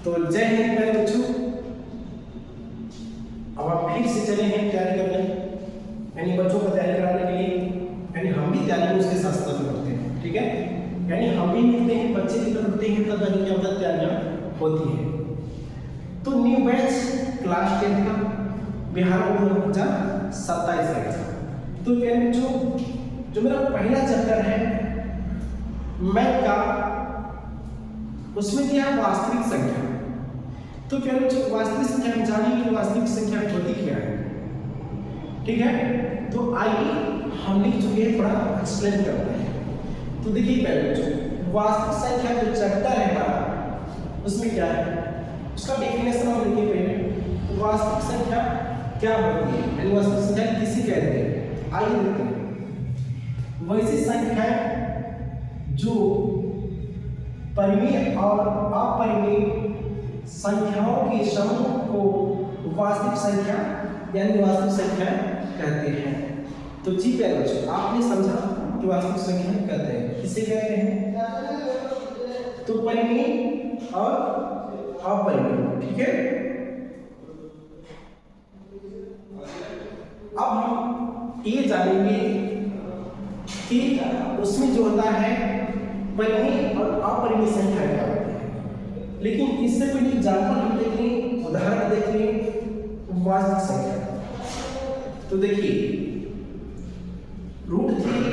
तो जय हिंद मेरे बच्चों। अब आप फिर से चले हैं तैयारी करने, यानी बच्चों को तैयारी कराने के लिए, यानी हम भी तैयारी उसके साथ साथ करते हैं, ठीक है। यानी हम भी मिलते हैं, बच्चे भी करते हैं, तब जाके क्या होता है, तैयारियाँ होती है। तो न्यू बैच क्लास 10 का बिहार बोर्ड 2027 का। तो प्यारे बच्चों, जो मेरा पहला चैप्टर है मैथ का, उसमें क्या है, वास्तविक संख्या। तो प्यारे बच्चों, वास्तविक संख्या हम जानेंगे कि वास्तविक संख्या होती क्या है, ठीक है। तो आइए हम लिख चुके हैं, थोड़ा एक्सप्लेन करते हैं। तो देखिए प्यारे बच्चों, वास्तविक संख्या जो चैप्टर है हमारा, उसमें क्या है, उसका डेफिनेशन हम लिखे पहले। वास्तविक संख्या क्या होती है, यानी वास्तविक संख्या किसे कहते हैं, आइए देखते हैं। वैसी संख्या जो परिमेय और अपरिमेय संख्याओं के समूह को वास्तविक संख्या यानी वास्तविक संख्या कहते हैं। तो जी प्यारे बच्चों, आपने समझा कि वास्तविक संख्या कहते हैं, किसे कहते हैं, तो परिमेय और अपरिमेय, ठीक है। अब हम ये जानेंगे कि उसमें जो होता है परिमेय और अपरिमेय संख्या क्या होती है, लेकिन इससे पहले एग्जाम्पल हम देख लें, उदाहरण देख लें वास्तविक संख्या। तो देखिए √3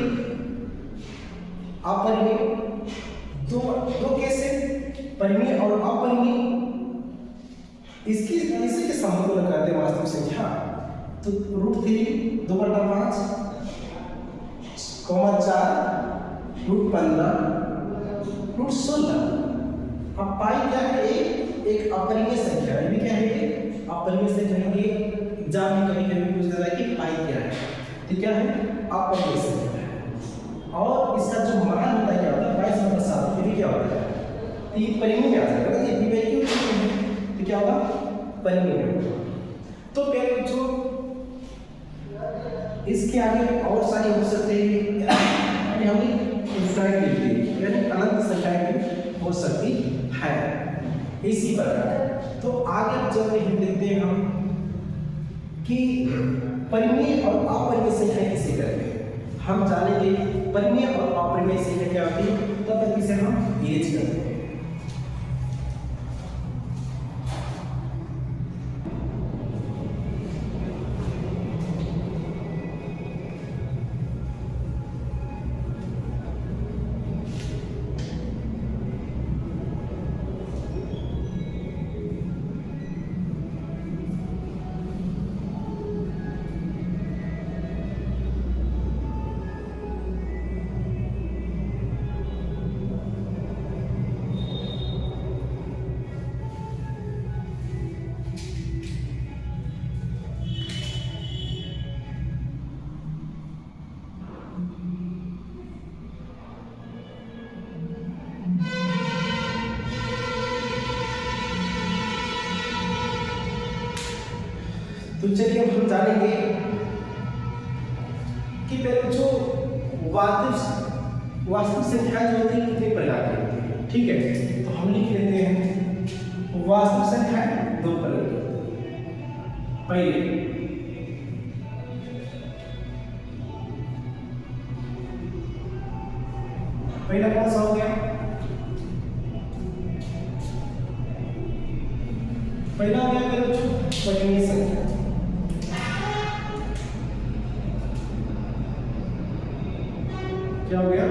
अपरिमेय, दो कैसे, परिमेय और अपरिमेय, इसी के समतुल्य करते हैं वास्तविक संख्या। तो √3 2/5 4 √15 √16। अब पाई क्या है, एक अपरिमेय संख्या, ये भी क्या है, अपरिमेय संख्या है। एग्जाम में कभी कभी पूछा जाता है कि पाई क्या है, तो क्या है, अपरिमेय संख्या है। और इसका जो मान होता है क्या होता है, 22/7, ये भी क्या होता है, तो ये परिमेय में आ जाएगा, ये पी/क्यू, तो क्या होगा, परिमेय में। तो प्यारे बच्चों, इसके आगे और सारी हो सकते हैं, यानी हमने इंफिनिटी लिख दी, यानी अनंत संख्याएं हो सकती है इसी प्रकार। तो आगे चलते हम देखते हैं हम कि परिमेय और अपरिमेय संख्या किसे कहते हैं। हम जानेंगे परिमेय और अपरिमेय संख्या क्या होती है, तब तक इसे हम एज करते हैं। तो चलिए अब हम जानेंगे कि पहले जो वास्तविक संख्या जो होती है कितने प्रकार की होती है, ठीक है। तो हम लिख लेते हैं वास्तविक संख्या 2 प्रकार की होती है। पहला कौन सा हो गया, पहला हो गया परिमेय संख्या। क्या हो गया,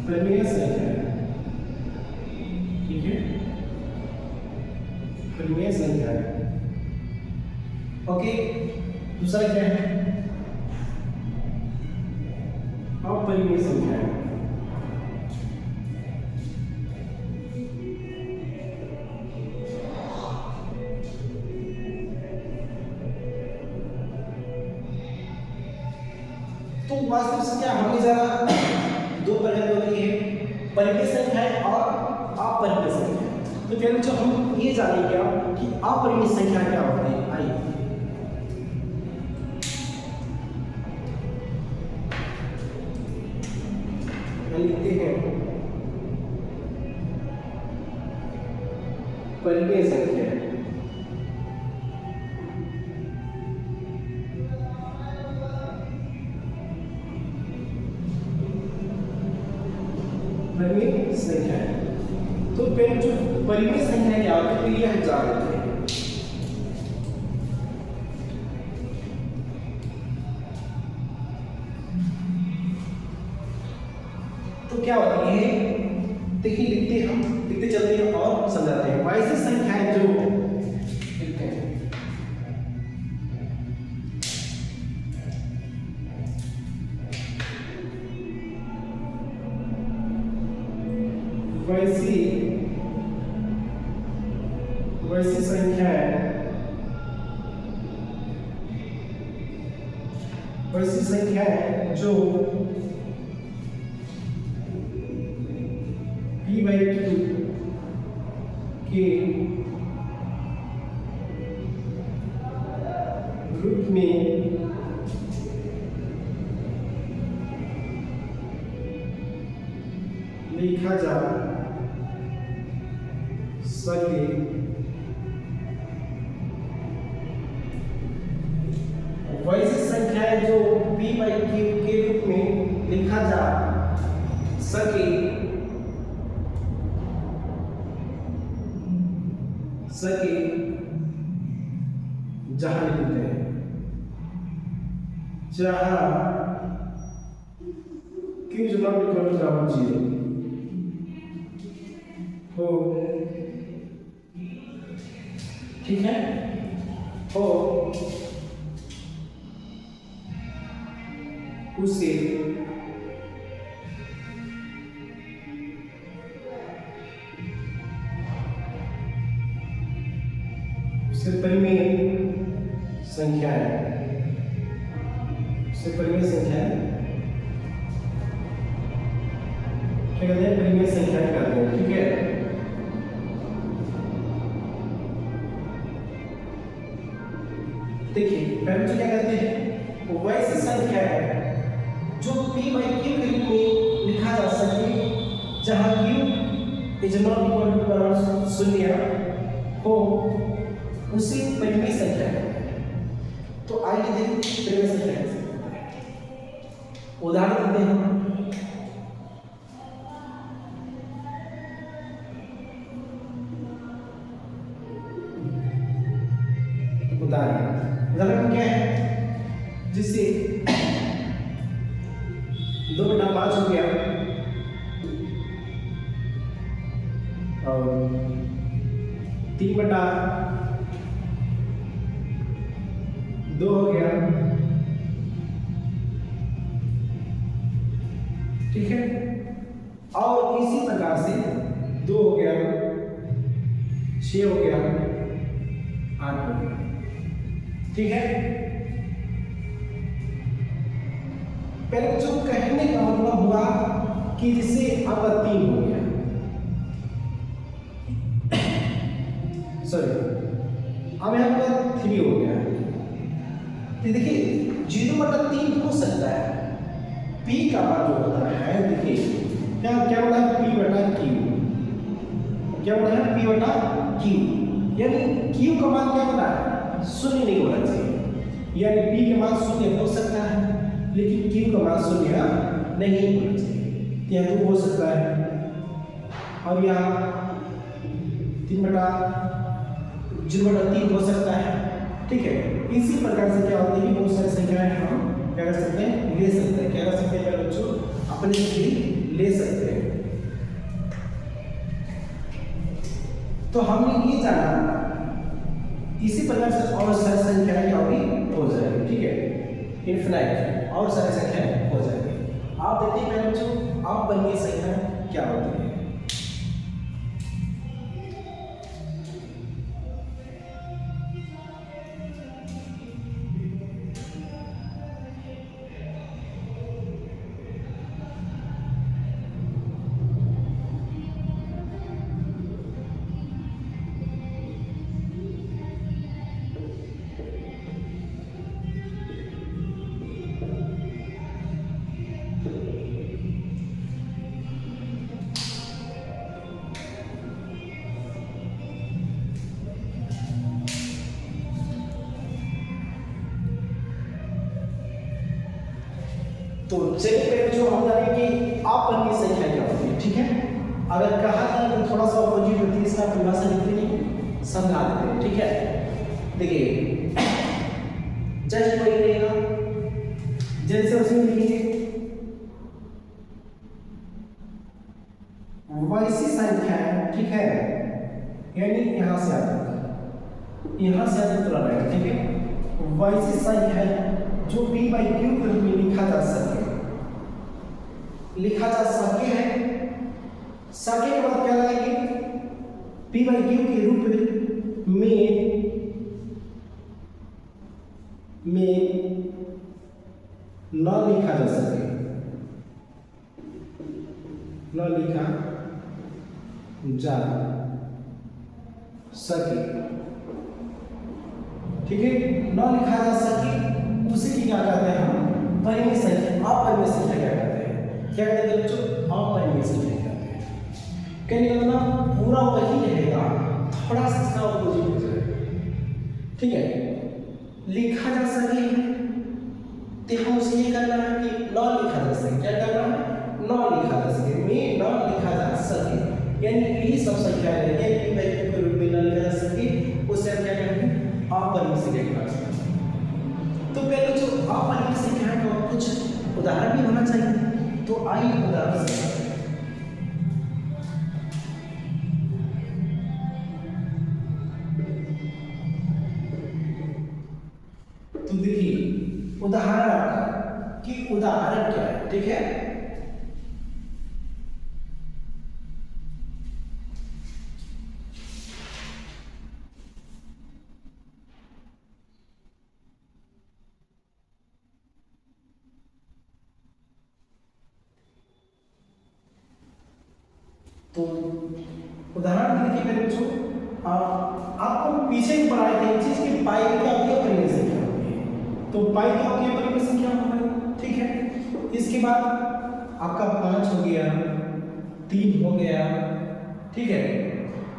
परिमेय संख्या, ठीक है, परिमेय संख्या। ओके, दूसरा क्या है, अपरिमेय संख्या। तो वास्तविक संख्या हमने जाना 2 प्रकार की होती है, परिमेय संख्या और अपरिमेय संख्या। तो फिर जो हम ये जानेंगे कि अपरिमेय संख्या क्या होती है, आइए लिखते हैं। परिमेय संख्या है। परिमेय संख्या है। तो फिर जो परिमेय संख्या क्या होती है, ये हम जान लेते हैं। तो क्या होती है, देखिए लिखते चलते हैं और समझाते हैं। वैसी संख्याएं जो लिखते हैं, वैसी संख्याएं जो p/q के रूप में लिखा जा सके, वैसी संख्याएं जो p/q के रूप में लिखा जा सके जहां लिखते हैं, जहां q is not equal to 0 हो, ठीक है, हो उसे परिमेय संख्या है, उसे परिमेय संख्या क्या कहते हैं, परिमेय संख्या कहते हैं, ठीक है। देखिए पहले तो क्या कहते हैं, वैसी संख्या है जो p/q के रूप में लिखा जा सके जहां q is not equal to बराबर 0 हो, उसी परिमेय संख्या है। तो आइए देखिए परिमेय संख्या उदाहरण देते हैं। उदाहरण क्या है, जिससे 2/5 हो गया और 3/2 हो गया, ठीक है। और इसी प्रकार से 2 हो गया, 6 हो गया, 8 हो गया, ठीक है। पहले जो कहने का मतलब हुआ कि जिसे अब 3 हो गया, सॉरी अब यहाँ पर 3 हो गया। तो देखिए 0/3 हो सकता है, p का मान जो होता है, देखिए क्या होता है, p/q, क्या होता है, p/q, यानी q का मान क्या होता है, 0 नहीं होना चाहिए, यानी p का मान 0 हो सकता है लेकिन q का मान 0 नहीं होना चाहिए, यह तो हो सकता है। और यहाँ 0/3 हो सकता है, ठीक है। इसी प्रकार से क्या होती है, बहुत सारी संख्याएं हम क्या कर सकते हैं, ले सकते हैं, क्या कर सकते हैं बच्चों, अपने से ले सकते हैं। तो हमने ये जाना, इसी प्रकार से और सारी संख्याएं क्या होगी, हो जाएगी, ठीक है, इनफिनाइट और सारी संख्याएं हो जाएगी। आप देखिए पहले बच्चों, आप परिमेय संख्या क्या होती है। तो चलिए पहले जो हम जानेंगे अपवर्गीय संख्या क्या होती है, ठीक है। अगर कहा जाए तो थोड़ा सा अपोजिट होती है, इसका परिभाषा लिखते नहीं, समझा देते हैं, ठीक है। देखिए जस्ट वही रहेगा जैसे उसमें लिखेंगे वैसी संख्या है, ठीक है, यानी यहां से तुलना रहेगा, ठीक है। वैसी संख्या जो p बाई क्यू के रूप में लिखा जा सके है, सके के बाद क्या लगाएंगे, p बाई क्यू के रूप में न लिखा जा सके, न लिखा जा सके, ठीक है। न लिखा जा सके उसे की क्या कहते हैं हम, परिमेय संख्या, अपरिमेय संख्या क्या कहते हैं, क्या कहते हैं बच्चों, अपरिमेय संख्या कहते हैं। कहने का मतलब पूरा वही रहेगा, थोड़ा सा इसका अपोजिट हो जाएगा, ठीक है। लिखा जा सके तो हम उसे ये करना है कि न लिखा जा सके, क्या करना है, न लिखा जा सके, में न लिखा जा सके, यानी यही सब संख्या है कि वैल्यू के रूप में न लिखा जा सके, उसे हम क्या कहेंगे, अपरिमेय संख्या कहते हैं। तो पहले जो अपरिमेय संख्या है तो कुछ उदाहरण भी होना चाहिए, तो आइए उदाहरण से तो देखिए उदाहरण आपका कि उदाहरण क्या है, ठीक है। तो उदाहरण देखिए मेरे बच्चों, आपको पीछे भी पढ़ाए थे चीज की पाई क्या होती है, परिमेय संख्या होती है। तो पाई क्या होती है, परिमेय संख्या होती है, ठीक है। इसके बाद आपका 5 हो गया, 3 हो गया, ठीक है,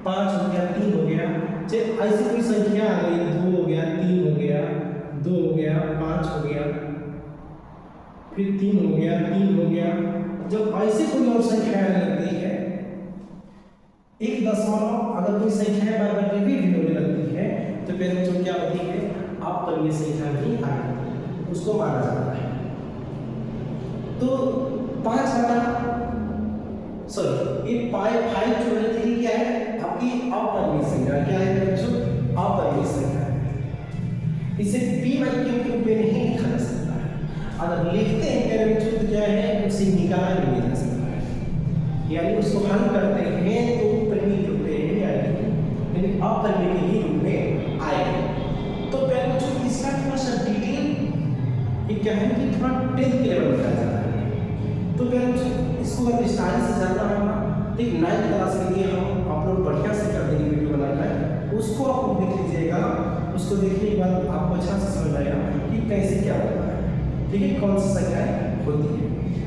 5 हो गया, 3 हो गया, जब ऐसी कोई संख्या आ गई, 2 हो गया, 3 हो गया, 2 हो गया, 5 हो गया, फिर 3 हो गया, 3 हो गया, जब ऐसी कोई और संख्या आने लगती है, एक दशमलव अगर कोई संख्या बार-बार रिपीट होने लगती है, तो फिर जो क्या होती है, अपरिमेय संख्या भी आ जाती है, उसको माना जाता है। तो 5 वाला सॉरी ये पाई 5 जो है थी क्या है, आपकी अपरिमेय संख्या, क्या है बच्चों, अपरिमेय संख्या है। इसे p बाई क्यू के रूप में नहीं लिखा जा सकता है, अगर लिखते हैं क्या बच्चों तो क्या है, उसे निकाला नहीं जा सकता है, यानी उसको हल करते हैं तो परिमेय रूप में नहीं आएगी, यानी अपरिमेय के ही रूप में आएगी। तो पहले जो इसका थोड़ा सा डिटेल ये क्या है कि थोड़ा 10th के लेवल का जाता है। तो पहले इसको अगर विस्तार से जानना होगा, एक 9th क्लास के लिए हम अपलोड बढ़िया से कर देंगे, वीडियो बनाना है उसको आप देख लीजिएगा, उसको देखने के बाद आपको अच्छा से समझ आएगा कि कैसे क्या होता है, ठीक है, कौन सी संख्याएं होती है।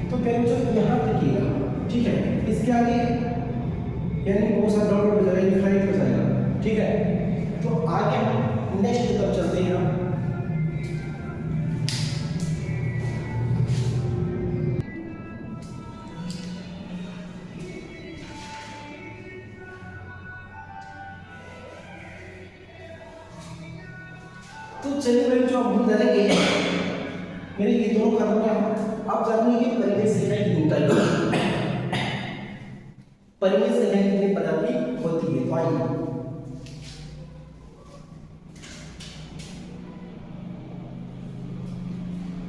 तो पहले जो यहाँ देखिएगा, ठीक है, इसके आगे यानी बहुत सारा डाउट हो जाएगा, डिफाइट हो जाएगा, ठीक है। तो आगे हम नेक्स्ट तरफ चलते हैं। हम तो चलिए भाई जो हम जानेंगे, मेरे ये दोनों खत्म क्या, आप जानेंगे कि परिमेय संख्या कितनी टाइप है, परिमेय संख्या कितने प्रकार की होती है। तो आइए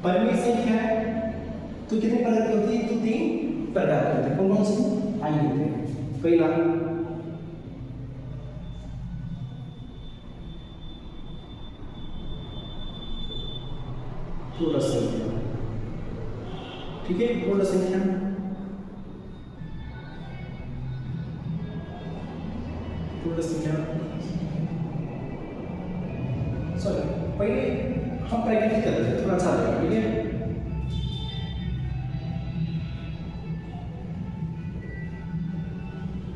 परिमेय संख्या तो कितने प्रकार की होती है, तो 3 प्रकार की होती है। कौन कौन सी, आइए देखते हैं। पहला पूर्ण संख्या, ठीक है, पूर्ण संख्या, पूर्ण संख्या, सॉरी पहले हम प्रैक्टिस करते हैं, थोड़ा अच्छा लगेगा, ठीक है।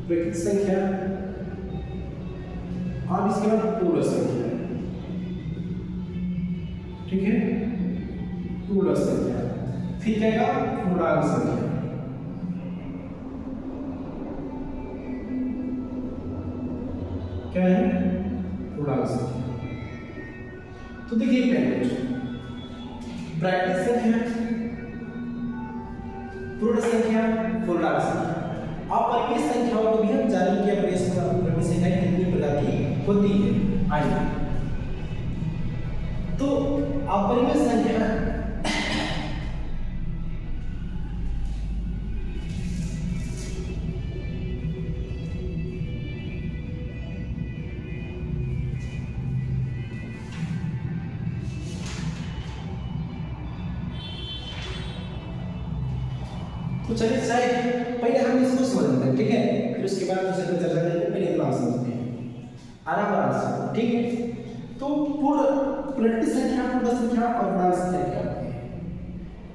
प्रैक्टिस संख्या, अब इसके बाद पूर्ण संख्या, ठीक है, पूर्ण संख्या, फिर क्या आएगा पूर्णांक संख्या। क्या है पूर्णांक संख्या। तो देखिए पहले ब्रैकेट संख्या, पूर्ण संख्या, पूर्णांक संख्या। अपरिमेय संख्याओं को भी हम जानेंगे कि अपरिमेय संख्याएं कितनी प्रकार की होती है। आइए तो अपरिमेय संख्या तो चलिए चाहे पहले हम इसको समझते हैं, ठीक है, फिर उसके बाद दूसरे पर चर्चा करेंगे। पहले इतना समझते हैं आराम से, ठीक है। तो पूर्ण संख्या, पूर्ण संख्या और पूर्णांक संख्या क्या होती है,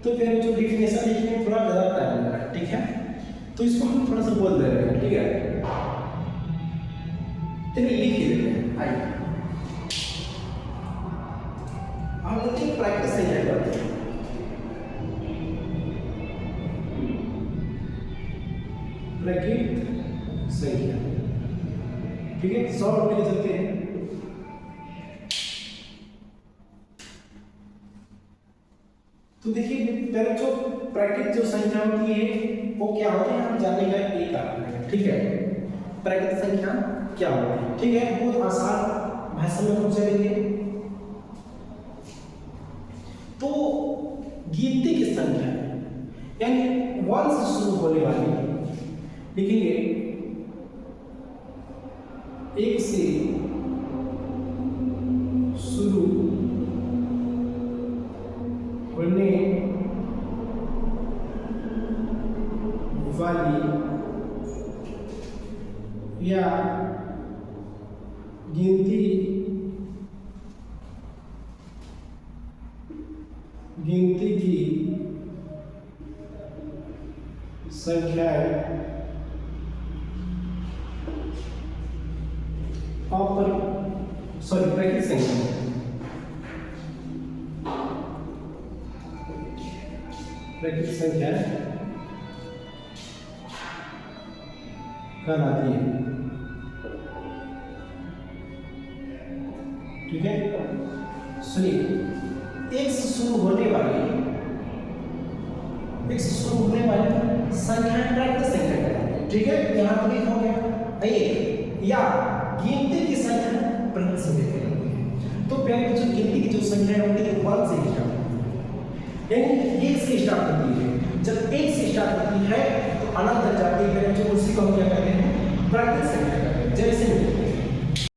तो फिर जो डिफिनेशन लिखने में थोड़ा ज़्यादा टाइम लग रहा है, ठीक है, तो इसको हम थोड़ा सा बोल दे रहे हैं, ठीक है। चलिए लिख ही देते हैं। आइए हम लोग एक प्रैक्टिस संख्या करते हैं। ब्रैकेट संख्या, ठीक है, 100 रुपये ले सकते हैं। तो देखिए पहले जो ब्रैकेट जो संख्या होती है वो क्या होती है, हम जानने का एक कारण है, ठीक है। ब्रैकेट संख्या क्या होती है, ठीक है, बहुत आसान भाषा में हम चलेंगे। तो गिनती की संख्या यानी 1 से शुरू होने वाली, लिखेंगे 1 से शुरू होने वाली या गिनती की संख्या ब्रैकेट संख्या कहलाती है, ठीक है। सुनिए, एक से शुरू होने वाली संख्या ब्रैकेट संख्या कहलाती है, ठीक है। यहाँ तक लिखा हो गया। आइए, या गिनती की संख्या ब्रैकेट संख्या कहलाती है। तो पहले जो गिनती की जो संख्या होती है 1 से स्टार्ट होती है, यानी 1 से स्टार्ट होती है। जब 1 से स्टार्ट होती है तो अनंत तक जाती है, जो उसी को हम क्या कहते हैं ब्रैकेट संख्या कहते हैं। जैसे